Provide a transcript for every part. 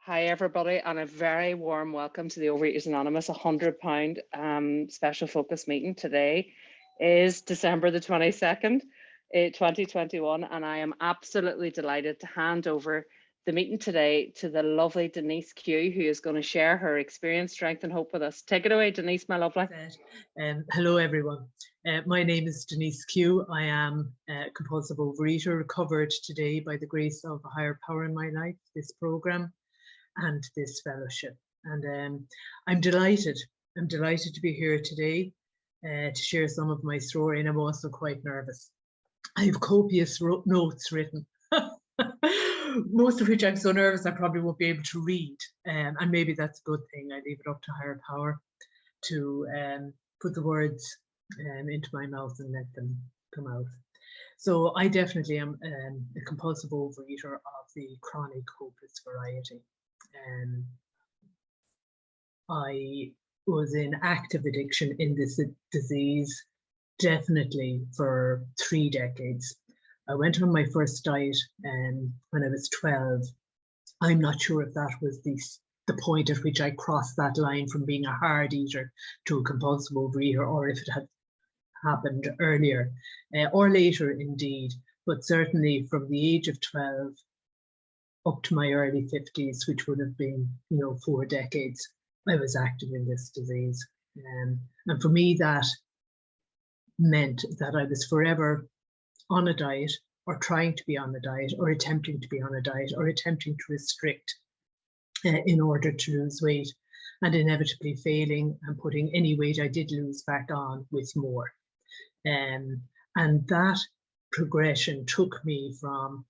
Hi, everybody, and a very warm welcome to the Overeaters Anonymous £100 special focus meeting. Today is December the 22nd, 2021, and I am absolutely delighted to hand over the meeting today to the lovely Denise Q, who is going to share her experience, strength, and hope with us. Take it away, Denise, my lovely. Hello, everyone. My name is Denise Q. I am a compulsive overeater, recovered today by the grace of a higher power in my life, this program and this fellowship. And I'm delighted. I'm delighted to be here today to share some of my story, and I'm also quite nervous. I have copious notes written, most of which I'm so nervous I probably won't be able to read, and maybe that's a good thing. I leave it up to higher power to put the words into my mouth and let them come out. So I definitely am a compulsive overeater of the chronic hopeless variety. I was in active addiction in this disease definitely for 3 decades. I went on my first diet when I was 12. I'm not sure if that was the point at which I crossed that line from being a hard eater to a compulsive overeater, or if it had happened earlier or later indeed, but certainly from the age of 12 up to my early 50s, which would have been, 4 decades, I was active in this disease. And for me, that meant that I was forever on a diet, or trying to be on a diet, or attempting to be on a diet, or attempting to restrict in order to lose weight, and inevitably failing and putting any weight I did lose back on with more. And that progression took me from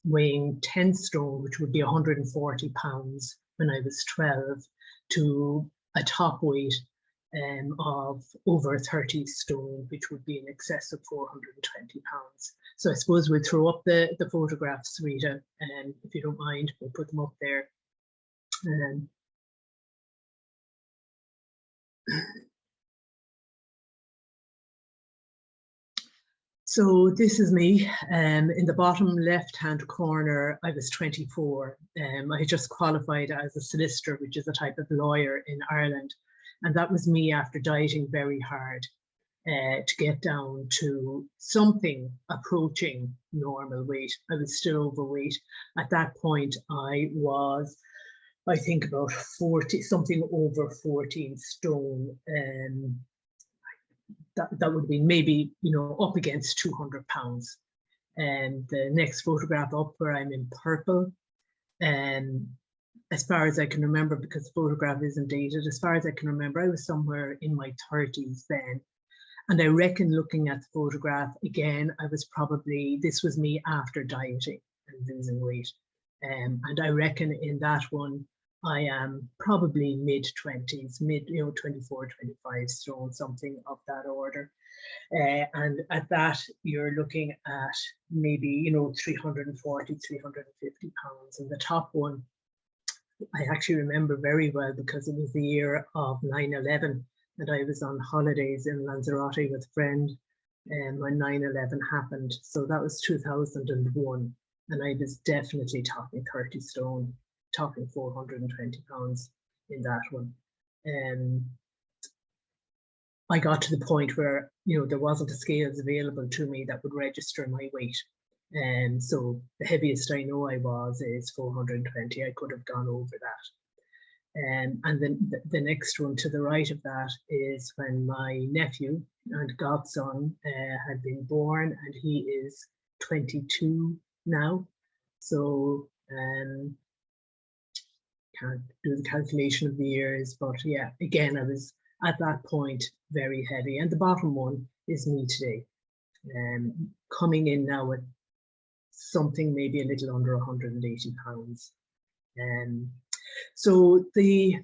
weighing 10 stone, which would be 140 pounds when I was 12, to a top weight of over 30 stone, which would be in excess of 420 pounds. So I suppose we'll throw up the photographs, Rita, if you don't mind, we'll put them up there. So this is me. In the bottom left-hand corner, I was 24. I had just qualified as a solicitor, which is a type of lawyer in Ireland. And that was me after dieting very hard to get down to something approaching normal weight. I was still overweight. At that point, I was, I think, about 40, something over 14 stone. That would be maybe, up against 200 pounds. And the next photograph up, where I'm in purple, and as far as I can remember, because the photograph isn't dated, as far as I can remember, I was somewhere in my 30s then. And I reckon, looking at the photograph again, this was me after dieting and losing weight. And I reckon in that one, I am probably mid-20s, 24, 25 stone, something of that order. And at that, you're looking at maybe, 340, 350 pounds. And the top one, I actually remember very well, because it was the year of 9/11, and I was on holidays in Lanzarote with a friend when 9/11 happened. So that was 2001. And I was definitely talking 30 stone, talking 420 pounds in that one. I got to the point where, there wasn't a scales available to me that would register my weight. And so the heaviest I know I was is 420. I could have gone over that. And then the next one to the right of that is when my nephew and godson had been born, and he is 22 now. So can't do the calculation of the years, but yeah, again, I was at that point very heavy. And the bottom one is me today, coming in now at something maybe a little under 180 pounds. So the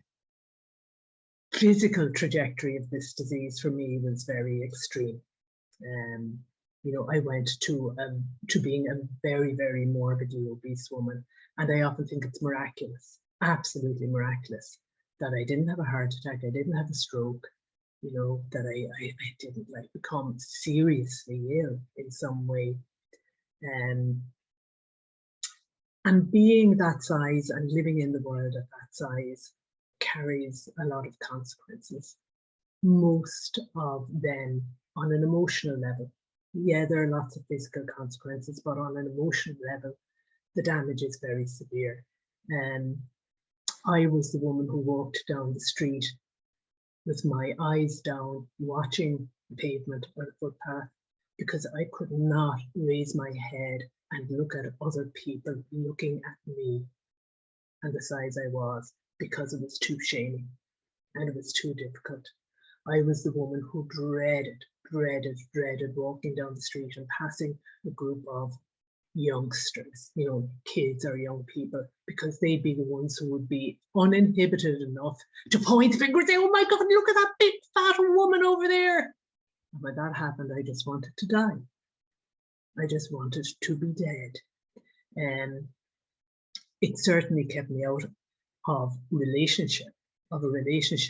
physical trajectory of this disease for me was very extreme. I went to being a very, very morbidly obese woman, and I often think it's miraculous, absolutely miraculous, that I didn't have a heart attack, I didn't have a stroke, that I didn't become seriously ill in some way. And being that size and living in the world at that size carries a lot of consequences. Most of them on an emotional level. Yeah, there are lots of physical consequences, but on an emotional level, the damage is very severe. I was the woman who walked down the street with my eyes down, watching the pavement or the footpath, because I could not raise my head and look at other people looking at me and the size I was, because it was too shaming and it was too difficult. I was the woman who dreaded walking down the street and passing a group of youngsters, kids or young people, because they'd be the ones who would be uninhibited enough to point the finger and say, "Oh my God, look at that big fat woman over there." And when that happened, I just wanted to die. I just wanted to be dead. And it certainly kept me out of a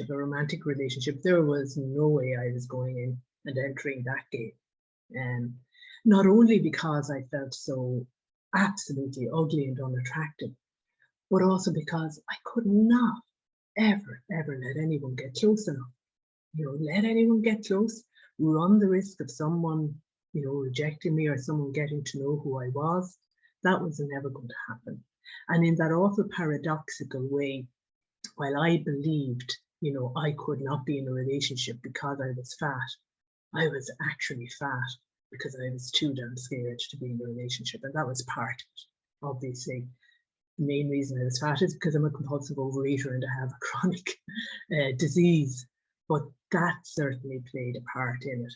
romantic relationship. There was no way I was going in and entering that game. And not only because I felt so absolutely ugly and unattractive, but also because I could not ever let anyone get close enough. Let anyone get close, run the risk of someone, rejecting me or someone getting to know who I was. That was never going to happen. And in that awful paradoxical way, while I believed, I could not be in a relationship because I was fat, I was actually fat because I was too damn scared to be in a relationship. And that was part of it, obviously. The main reason I was fat is because I'm a compulsive overeater and I have a chronic disease. But that certainly played a part in it.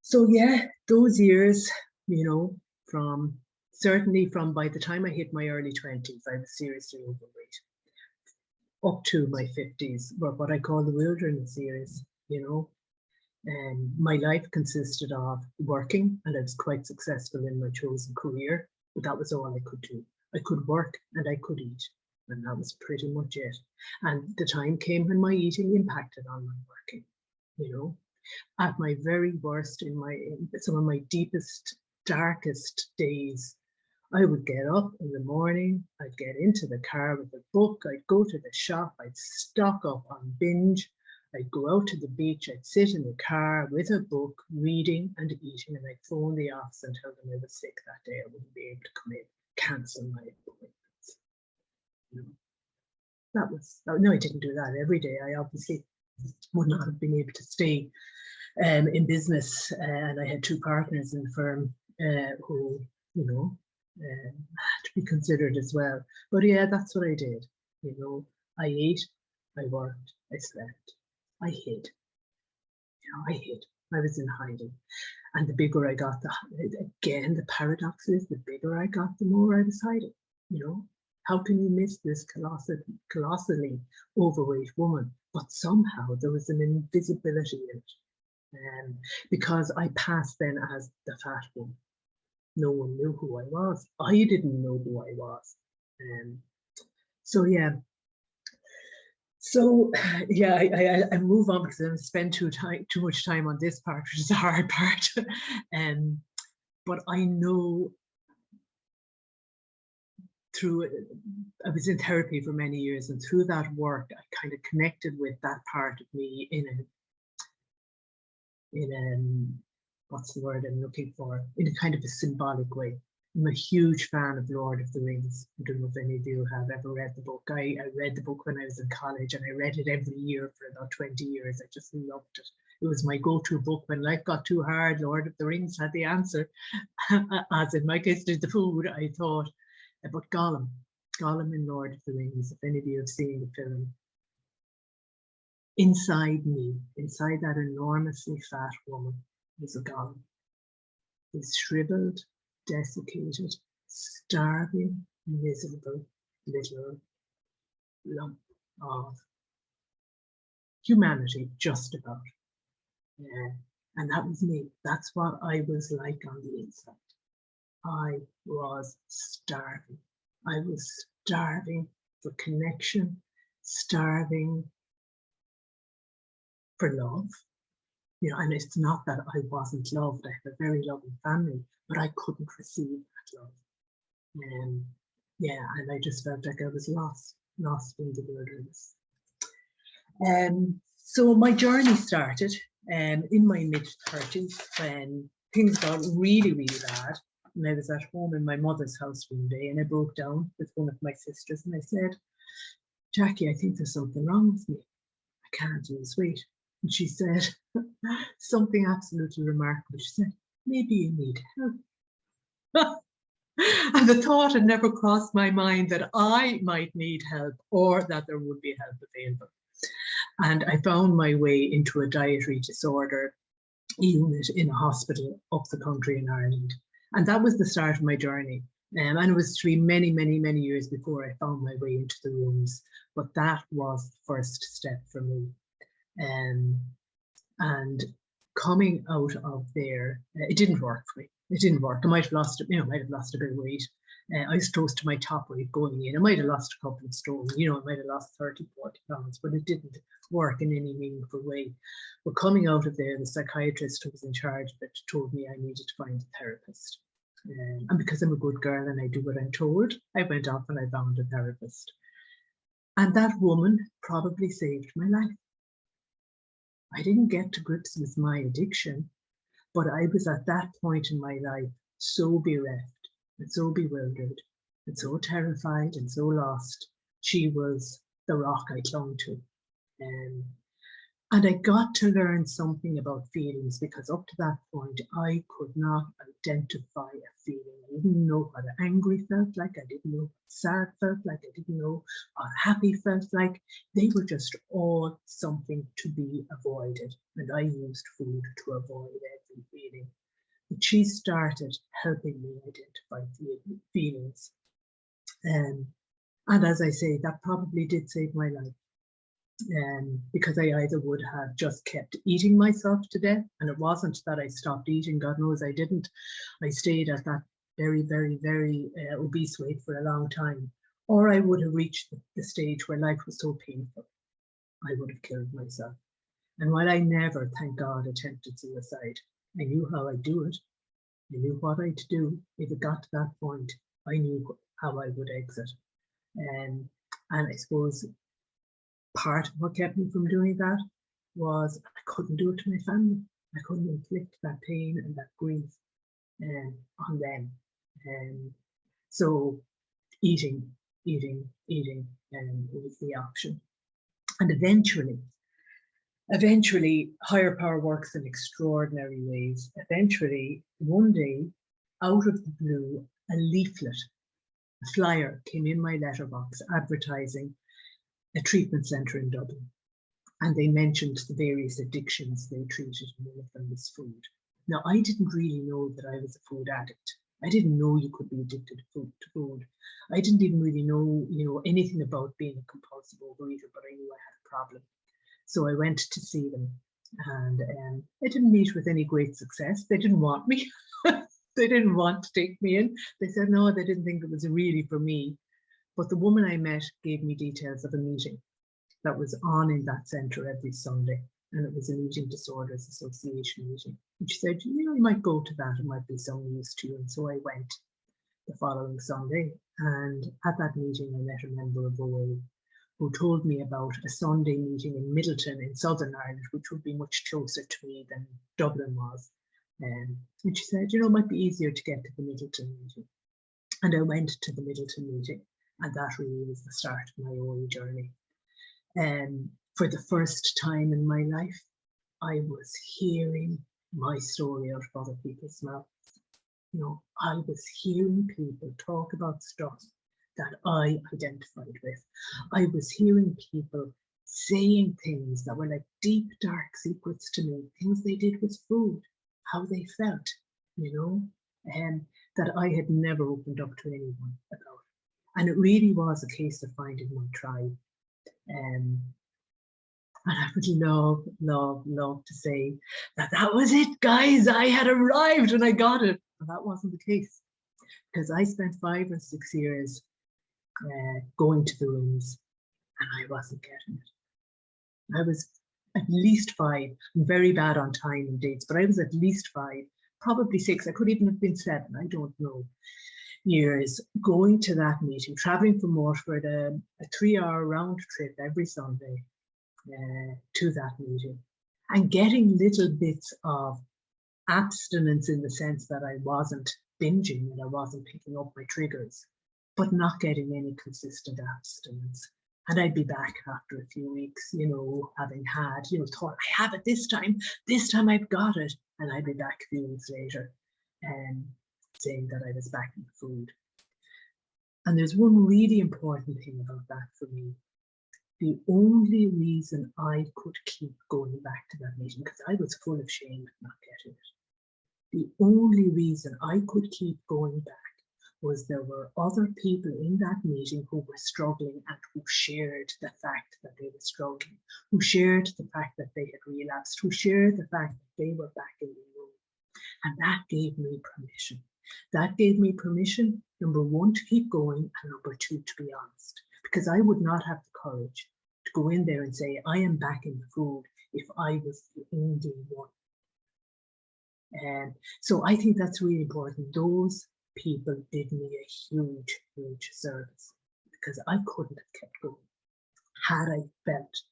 So yeah, those years, from by the time I hit my early 20s, I was seriously overweight. Up to my 50s, what I call the wilderness years, And my life consisted of working, and I was quite successful in my chosen career, but that was all I could do. I could work and I could eat, and that was pretty much it. And the time came when my eating impacted on my working, At my very worst, in some of my deepest, darkest days, I would get up in the morning, I'd get into the car with a book, I'd go to the shop, I'd stock up on binge, I'd go out to the beach, I'd sit in the car with a book, reading and eating, and I'd phone the office and tell them I was sick that day, I wouldn't be able to come in, cancel my appointments. No, I didn't do that every day. I obviously would not have been able to stay in business, and I had two partners in the firm who, had to be considered as well. But yeah, that's what I did. I ate, I worked, I slept, I hid. I hid. I was in hiding. And the bigger I got, the paradox is the bigger I got, the more I was hiding. How can you miss this colossally overweight woman? But somehow there was an invisibility in it. Because I passed then as the fat woman. No one knew who I was. I didn't know who I was. So yeah. So yeah, I move on because I don't spend too much time on this part, which is the hard part. But I know I was in therapy for many years, and through that work, I kind of connected with that part of me in what's the word I'm looking for? In a kind of a symbolic way. I'm a huge fan of Lord of the Rings. I don't know if any of you have ever read the book. I read the book when I was in college, and I read it every year for about 20 years. I just loved it. It was my go-to book when life got too hard. Lord of the Rings had the answer. As in my case, did the food, I thought. But Gollum in Lord of the Rings, if any of you have seen the film, inside me, inside that enormously fat woman, was a Gollum. This shriveled, desiccated, starving, miserable little lump of humanity, just about. And that was me. That's what I was like on the inside. I was starving. I was starving for connection, starving for love. And it's not that I wasn't loved. I have a very loving family, but I couldn't receive that love. Yeah, and I just felt like I was lost in the wilderness. So my journey started in my mid-30s when things got really, really bad. And I was at home in my mother's house one day, and I broke down with one of my sisters, and I said, Jackie, I think there's something wrong with me. I can't lose weight. And she said something absolutely remarkable. She said, maybe you need help. And the thought had never crossed my mind that I might need help or that there would be help available. And I found my way into a dietary disorder unit in a hospital up the country in Ireland. And that was the start of my journey. And it was to be many, many, many years before I found my way into the rooms. But that was the first step for me. And coming out of there, it didn't work for me. It didn't work. I might have lost, a bit of weight. I was close to my top weight going in. I might have lost a couple of stone, I might have lost 30, 40 pounds, but it didn't work in any meaningful way. But coming out of there, the psychiatrist who was in charge of it told me I needed to find a therapist. And because I'm a good girl and I do what I'm told, I went off and I found a therapist. And that woman probably saved my life. I didn't get to grips with my addiction, but I was at that point in my life so bereft and so bewildered and so terrified and so lost. She was the rock I clung to. And I got to learn something about feelings, because up to that point, I could not identify a feeling. I didn't know what angry felt like. I didn't know what sad felt like. I didn't know what happy felt like. They were just all something to be avoided. And I used food to avoid every feeling. But she started helping me identify feelings. And as I say, that probably did save my life. Because I either would have just kept eating myself to death, and it wasn't that I stopped eating, God knows I didn't. I stayed at that very, very, very obese weight for a long time, or I would have reached the stage where life was so painful, I would have killed myself. And while I never, thank God, attempted suicide, I knew how I'd do it. I knew what I'd do. If it got to that point, I knew how I would exit. And I suppose part of what kept me from doing that was I couldn't do it to my family. I couldn't inflict that pain and that grief on them. So eating was the option. And eventually, higher power works in extraordinary ways. Eventually, one day, out of the blue, a leaflet, a flyer came in my letterbox advertising a treatment centre in Dublin. And they mentioned the various addictions they treated, and one of them was food. Now, I didn't really know that I was a food addict. I didn't know you could be addicted to food. I didn't even really know, anything about being a compulsive overeater, but I knew I had a problem. So I went to see them, and I didn't meet with any great success. They didn't want me. They didn't want to take me in. They said, no, they didn't think it was really for me. But the woman I met gave me details of a meeting that was on in that centre every Sunday. And it was an Eating Disorders Association meeting. And she said, you might go to that. It might be some use to you. And so I went the following Sunday. And at that meeting, I met a member of OA who told me about a Sunday meeting in Middleton in Southern Ireland, which would be much closer to me than Dublin was. And she said, it might be easier to get to the Middleton meeting. And I went to the Middleton meeting. And that really was the start of my OA journey. For the first time in my life, I was hearing my story out of other people's mouths. I was hearing people talk about stuff that I identified with. I was hearing people saying things that were like deep, dark secrets to me, things they did with food, how they felt, that I had never opened up to anyone about. And it really was a case of finding my tribe. And I would love to say that was it, guys. I had arrived and I got it. But that wasn't the case, because I spent 5 or 6 years going to the rooms and I wasn't getting it. I was at least 5. I'm very bad on time and dates, but I was at least 5, probably 6, I could even have been 7, I don't know, years, going to that meeting, traveling from Waterford, a 3-hour round trip every Sunday to that meeting, and getting little bits of abstinence in the sense that I wasn't binging and I wasn't picking up my triggers, but not getting any consistent abstinence. And I'd be back after a few weeks, you know, having had, you know, thought I have it this time I've got it. And I'd be back a few weeks later saying that I was back in the food. And there's one really important thing about that for me. The only reason I could keep going back to that meeting, because I was full of shame at not getting it, the only reason I could keep going back was there were other people in that meeting who were struggling and who shared the fact that they were struggling, who shared the fact that they had relapsed, who shared the fact that they were back in the room. And that gave me permission. That gave me permission, number 1, to keep going, and number 2, to be honest, because I would not have the courage to go in there and say, I am back in the food if I was the only one. So I think that's really important. Those people did me a huge, huge service, because I couldn't have kept going had I felt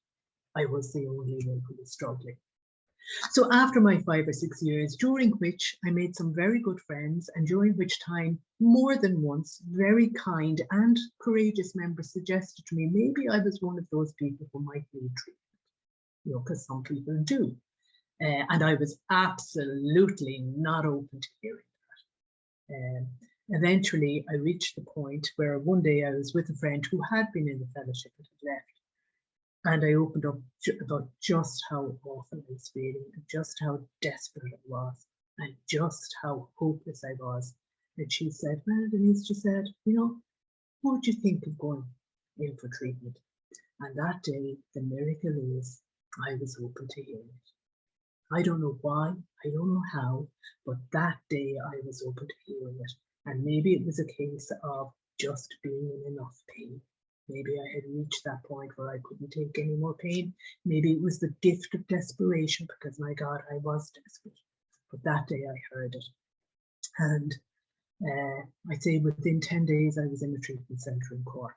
I was the only one who was struggling. So after my 5 or 6 years, during which I made some very good friends, and during which time, more than once, very kind and courageous members suggested to me maybe I was one of those people who might need treatment, you know, because some people do. And I was absolutely not open to hearing that. Eventually, I reached the point where one day I was with a friend who had been in the fellowship and had left. And I opened up about just how awful I was feeling, and just how desperate I was, and just how hopeless I was. And she said, well, Denise, she said, you know, what would you think of going in for treatment? And that day, the miracle is I was open to hearing it. I don't know why, I don't know how, but that day I was open to hearing it. And maybe it was a case of just being in enough pain. Maybe I had reached that point where I couldn't take any more pain. Maybe it was the gift of desperation, because my God, I was desperate. But that day I heard it. And I'd say within 10 days, I was in a treatment centre in Cork.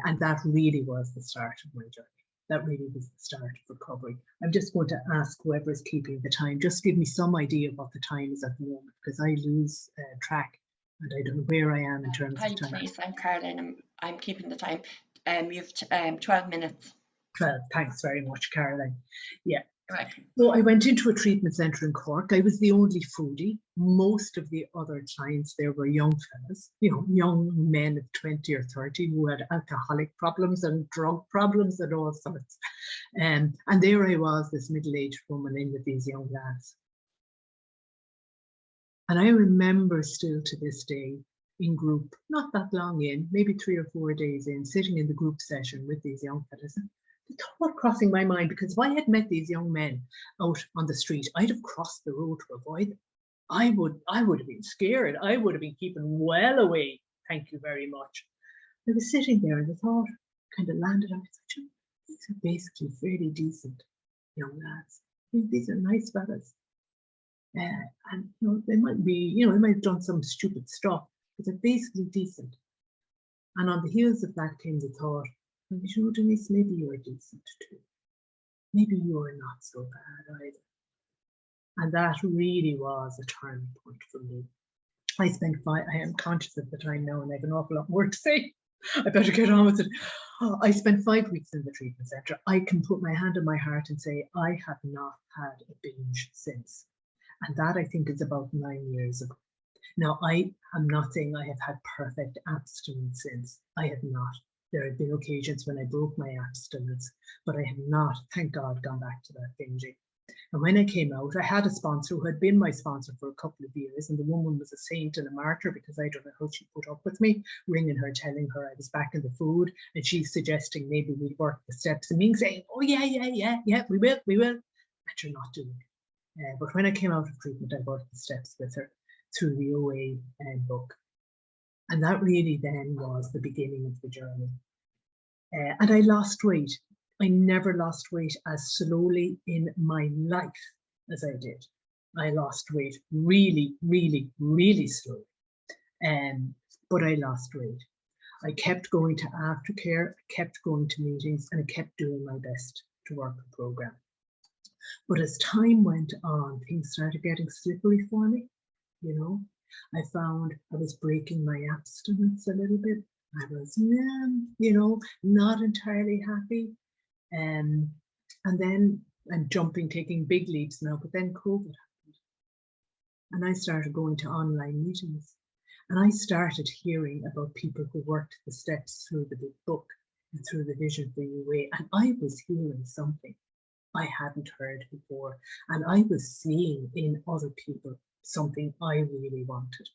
And that really was the start of my journey. That really was the start of recovery. I'm just going to ask whoever is keeping the time, just give me some idea of what the time is at the moment, because I lose track and I don't know where I am in terms of time. Denise, I'm Caroline. I'm keeping the time. You've 12 minutes. 12. Thanks very much, Caroline. Yeah. Right. So I went into a treatment centre in Cork. I was the only foodie. Most of the other clients there were young fellas, you know, young men of 20 or 30 who had alcoholic problems and drug problems and all sorts. And there I was, this middle-aged woman in with these young lads. And I remember still to this day, in group, not that long in, maybe 3 or 4 days in, sitting in the group session with these young fellas. The thought crossing my mind, because if I had met these young men out on the street, I'd have crossed the road to avoid them. I would have been scared. I would have been keeping well away. Thank you very much. I was sitting there and the thought kind of landed on me. These are basically fairly decent young lads. These are nice fellas. And you know, they might be, you know, they might have done some stupid stuff, but they're basically decent. And on the heels of that came the thought, you know, Denise, maybe you're decent too. Maybe you're not so bad either. And that really was a turning point for me. I am conscious of the time now and I have an awful lot more to say. I better get on with it. I spent 5 weeks in the treatment centre. I can put my hand on my heart and say I have not had a binge since. And that I think is about 9 years ago. Now, I am not saying I have had perfect abstinence since. I have not. There have been occasions when I broke my abstinence, but I have not, thank God, gone back to that binging. And when I came out, I had a sponsor who had been my sponsor for a couple of years, and the woman was a saint and a martyr, because I don't know how she put up with me, ringing her, telling her I was back in the food, and she's suggesting maybe we'd work the steps, and me saying, oh yeah, we will. And you're not doing it. But when I came out of treatment, I worked the steps with her through the OA book. And that really then was the beginning of the journey. And I lost weight. I never lost weight as slowly in my life as I did. I lost weight really, really, really slowly. But I lost weight. I kept going to aftercare, I kept going to meetings, and I kept doing my best to work the program. But as time went on, things started getting slippery for me. You know, I found I was breaking my abstinence a little bit. I was, you know, not entirely happy. And then I'm taking big leaps now, but then COVID happened. And I started going to online meetings. And I started hearing about people who worked the steps through the big book and through the Vision for You way. And I was hearing something I hadn't heard before. And I was seeing in other people something I really wanted.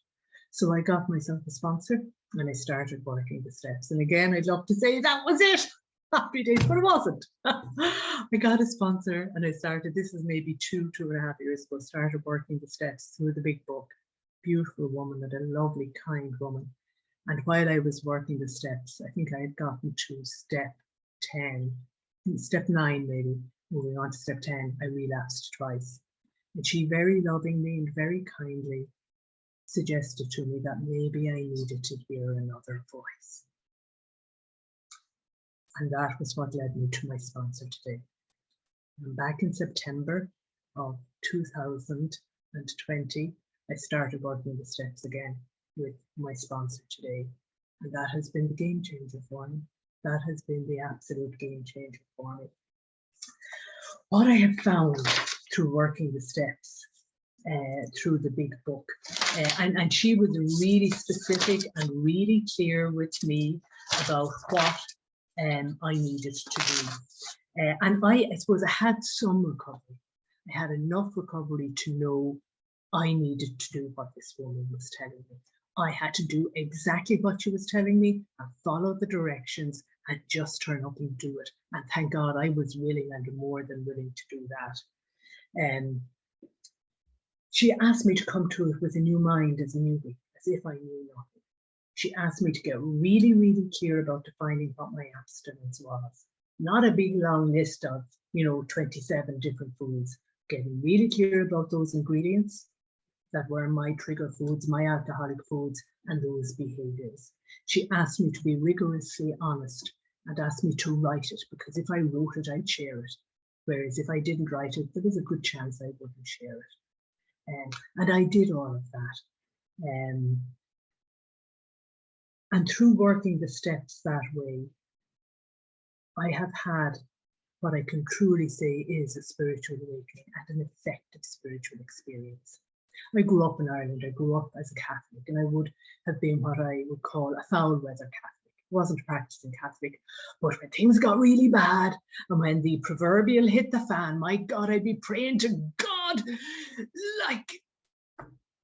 So I got myself a sponsor and I started working the steps. And again, I'd love to say that was it. Happy days, but it wasn't. I got a sponsor and I started, this is maybe 2.5 years ago, started working the steps through the big book. Beautiful woman and a lovely, kind woman. And while I was working the steps, I think I had gotten to step 10, step 9 maybe, moving on to step 10, I relapsed twice. And she very lovingly and very kindly suggested to me that maybe I needed to hear another voice. And that was what led me to my sponsor today. And back in September of 2020, I started working the steps again with my sponsor today. And that has been the game changer for me. That has been the absolute game changer for me. What I have found through working the steps, through the big book, and she was really specific and really clear with me about what I needed to do. And I suppose I had some recovery. I had enough recovery to know I needed to do what this woman was telling me. I had to do exactly what she was telling me and follow the directions and just turn up and do it. And thank God I was willing and more than willing to do that. She asked me to come to it with a new mind as a newbie, as if I knew nothing. She asked me to get really, really clear about defining what my abstinence was. Not a big long list of, 27 different foods. Getting really clear about those ingredients that were my trigger foods, my alcoholic foods, and those behaviors. She asked me to be rigorously honest and asked me to write it, because if I wrote it, I'd share it. Whereas if I didn't write it, there was a good chance I wouldn't share it. And I did all of that. And through working the steps that way, I have had what I can truly say is a spiritual awakening and an effective spiritual experience. I grew up in Ireland. I grew up as a Catholic, and I would have been what I would call a foul weather Catholic. I wasn't a practicing Catholic, but when things got really bad and when the proverbial hit the fan, my God, I'd be praying to God,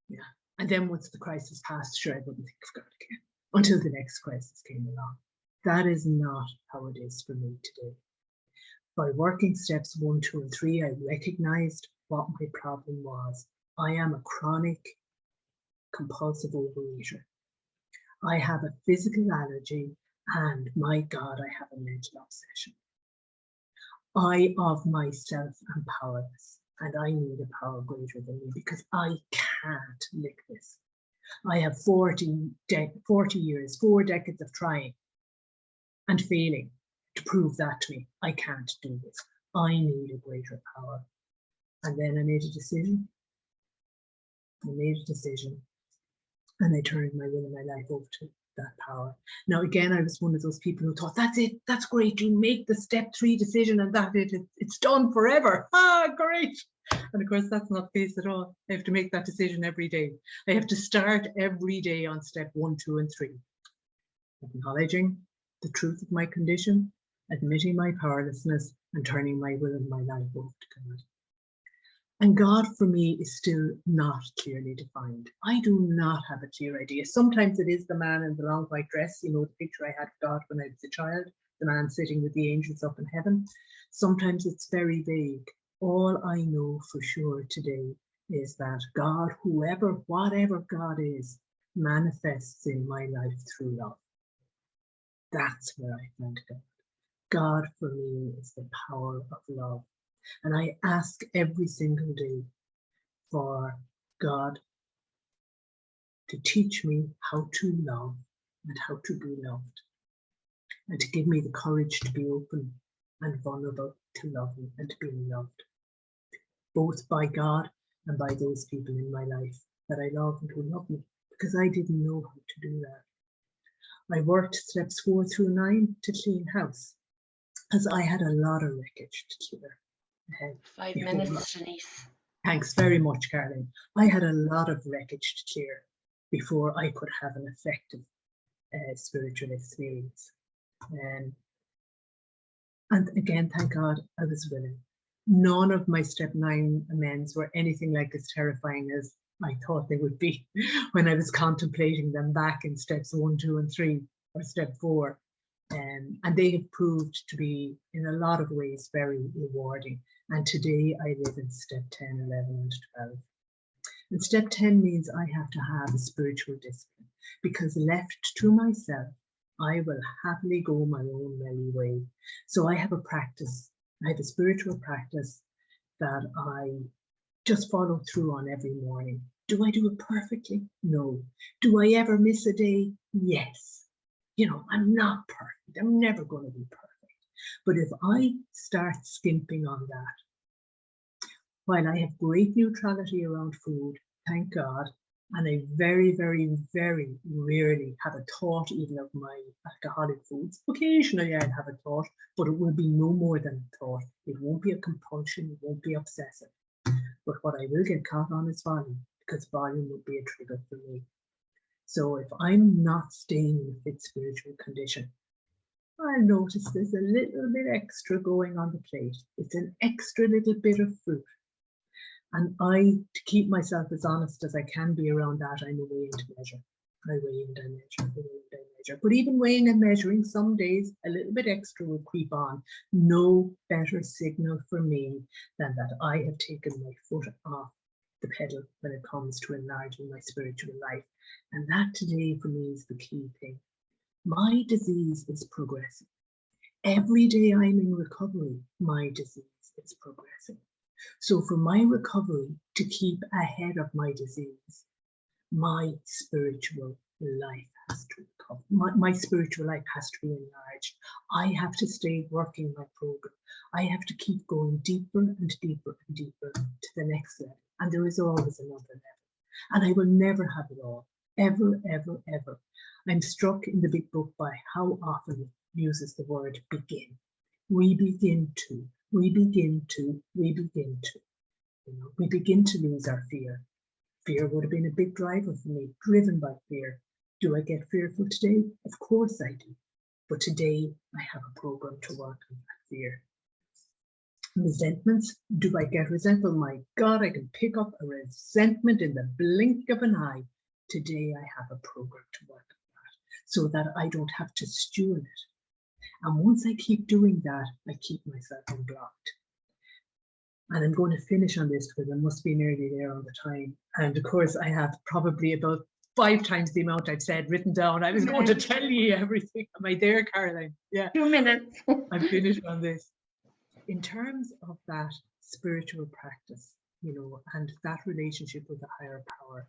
yeah. And then once the crisis passed, sure, I wouldn't think of God again until the next crisis came along. That is not how it is for me today. By working steps 1, 2, and 3, I recognized what my problem was. I am a chronic compulsive overeater. I have a physical allergy, and my God, I have a mental obsession. I of myself am powerless, and I need a power greater than me because I can't lick this. I have 40 years, 4 decades of trying and failing to prove that to me. I can't do this. I need a greater power. And then I made a decision. And I turned my will and my life over to that power. Now, again, I was one of those people who thought, that's it, that's great. You make the step 3 decision and it's done forever. Great. And of course, that's not the case at all. I have to make that decision every day. I have to start every day on step 1, 2, and 3. Acknowledging the truth of my condition, admitting my powerlessness, and turning my will and my life over to God. And God for me is still not clearly defined. I do not have a clear idea. Sometimes it is the man in the long white dress, the picture I had of God when I was a child, the man sitting with the angels up in heaven. Sometimes it's very vague. All I know for sure today is that God, whatever God is, manifests in my life through love. That's where I find God. God for me is the power of love. And I ask every single day for God to teach me how to love and how to be loved, and to give me the courage to be open and vulnerable to loving and to being loved, both by God and by those people in my life that I love and who love me, because I didn't know how to do that. I worked steps 4 through 9 to clean house, because I had a lot of wreckage to clear. 5 minutes, Denise. Thanks very much, Caroline. I had a lot of wreckage to clear before I could have an effective spiritual experience. And again, thank God I was willing. None of my step 9 amends were anything like as terrifying as I thought they would be when I was contemplating them back in steps 1, 2, and 3, or step 4. And they have proved to be, in a lot of ways, very rewarding. And today I live in step 10, 11, and 12. And step 10 means I have to have a spiritual discipline, because left to myself, I will happily go my own merry way. So I have a practice, I have a spiritual practice that I just follow through on every morning. Do I do it perfectly? No. Do I ever miss a day? Yes. You know, I'm not perfect. I'm never going to be perfect. But if I start skimping on that, while I have great neutrality around food, thank God, and I very, very, very rarely have a thought even of my alcoholic foods. Occasionally I'll have a thought, but it will be no more than a thought. It won't be a compulsion, it won't be obsessive. But what I will get caught on is volume, because volume would be a trigger for me. So if I'm not staying in a fit spiritual condition, I'll notice there's a little bit extra going on the plate. It's an extra little bit of fruit. And to keep myself as honest as I can be around that, I'm a weigh and measure. I weigh and I measure, I weigh and I measure. But even weighing and measuring, some days a little bit extra will creep on. No better signal for me than that I have taken my foot off the pedal when it comes to enlarging my spiritual life. And that today for me is the key thing. My disease is progressing. Every day I'm in recovery, my disease is progressing. So for my recovery to keep ahead of my disease, my spiritual life has to recover. My spiritual life has to be enlarged. I have to stay working my program. I have to keep going deeper and deeper and deeper to the next level. And there is always another level. And I will never have it all, ever, ever, ever. I'm struck in the big book by how often it uses the word begin. We begin to. We begin to, we begin to. You know, we begin to lose our fear. Fear would have been a big driver for me, driven by fear. Do I get fearful today? Of course I do. But today I have a program to work on that fear. Resentments, do I get resentful? My God, I can pick up a resentment in the blink of an eye. Today I have a program to work on that, so that I don't have to stew in it. And once I keep doing that, I keep myself unblocked. And I'm going to finish on this because I must be nearly there on the time. And of course, I have probably about 5 times the amount I've said written down. I was going to tell you everything. Am I there, Caroline? Yeah. 2 minutes. I'm finished on this. In terms of that spiritual practice, you know, and that relationship with the higher power,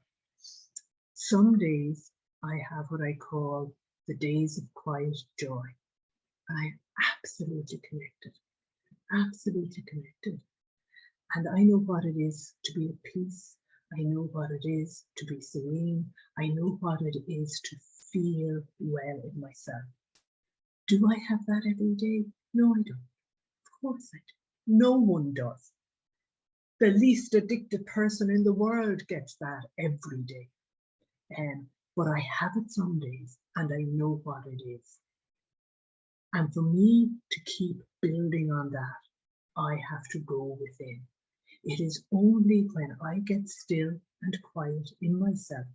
some days I have what I call the days of quiet joy. And I'm absolutely connected, absolutely connected. And I know what it is to be at peace. I know what it is to be serene. I know what it is to feel well in myself. Do I have that every day? No, I don't. Of course I do. No one does. The least addicted person in the world gets that every day. But I have it some days, and I know what it is. And for me to keep building on that, I have to go within. It is only when I get still and quiet in myself,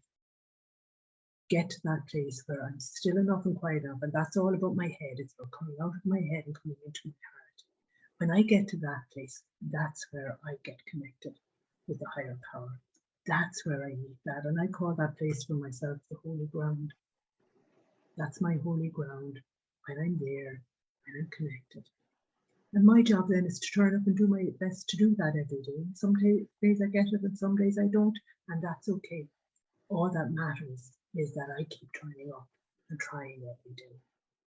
get to that place where I'm still enough and quiet enough, and that's all about my head. It's about coming out of my head and coming into my heart. When I get to that place, that's where I get connected with the higher power. That's where I meet that. And I call that place for myself the holy ground. That's my holy ground. When I'm there, when I'm connected. And my job then is to turn up and do my best to do that every day. Some days I get it and some days I don't, and that's okay. All that matters is that I keep turning up and trying every day.